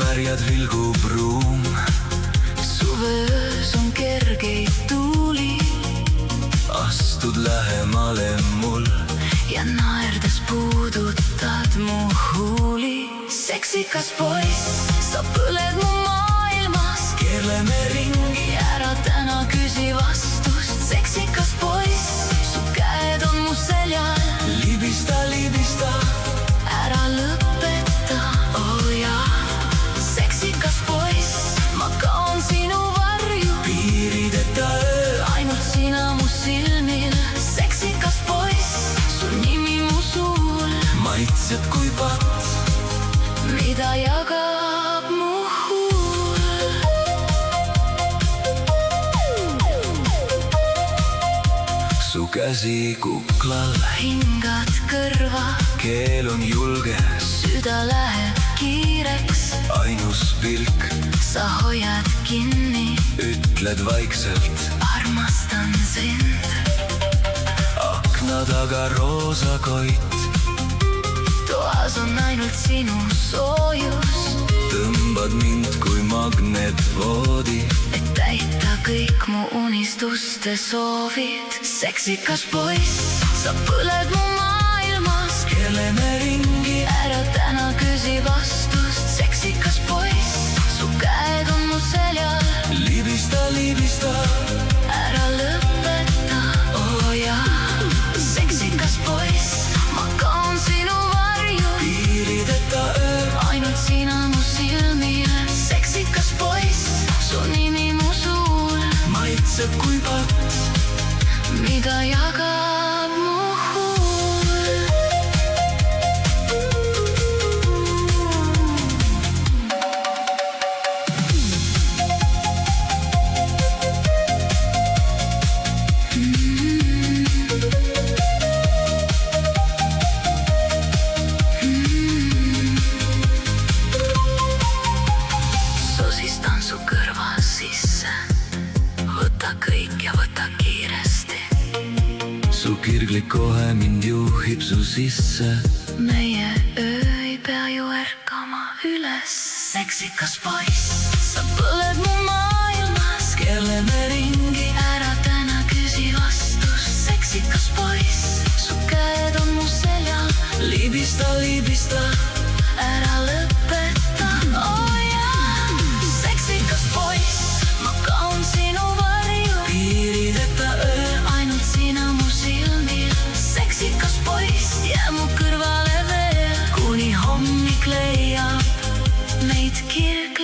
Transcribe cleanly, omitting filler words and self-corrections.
märjad vilgupruum. Suveöös on kergeid tuuli, astud lähemale mul ja naerdes puudutad mu huuli. Seksikas poiss, sa põled mu maailmas, keerleme ringi, ära täna küsi vastust. Seksikas poiss, su käed on mu seljal, libista, libista, ära lõpeta, oh jaa. Seksikas poiss, ma kaon sinu varju, piirideta öö, ainult sina mu silmil. Seksikas poiss, su nimi mu suul, maitseb kui patt, mida jagab mu huul. su käsi kuklal, hingad kõrva, keel on julge, süda läheb kiireks, ainus pilk, sa hoiad kinni, ütled vaikselt, armastan sind. akna taga roosakoit, toas on ainult sinu soojus, tõmbad mind kui magnetvoodi, et täita kõik mu unistuste soovid. Seksikas poiss, sa põled mu maailmas, keerleme ringi, ära täna küsi vastust. Seksikas poiss, su käed on mu seljal, libista, libista, ära lõpeta, oh jaa. Seksikas poiss, ma kaon sinu varju, piirideta öö, ainult sina mu silmil. Seksikas poiss, su nimi mu suul, maitseb kui patt, mida jagab mu huul. Sosistan su kõrva sisse, võta kõik ja võta kiiresti. su kirglik kohe mind juhib su sisse, Meie öö ei pea ju ärkama üles. Seksikas poiss, sa põled mu maailmas, keerleme ringi, ära täna küsi vastust. Seksikas poiss, su käed on mu seljal, libista, libista, ära lõpeta, oh jaa. Seksikas poiss, ma kaon sinu varju, piirideta öö, ainult sina mu silmil. Seksikas poiss, jää mu kõrvale veel, kuni hommik leiab meid kirg.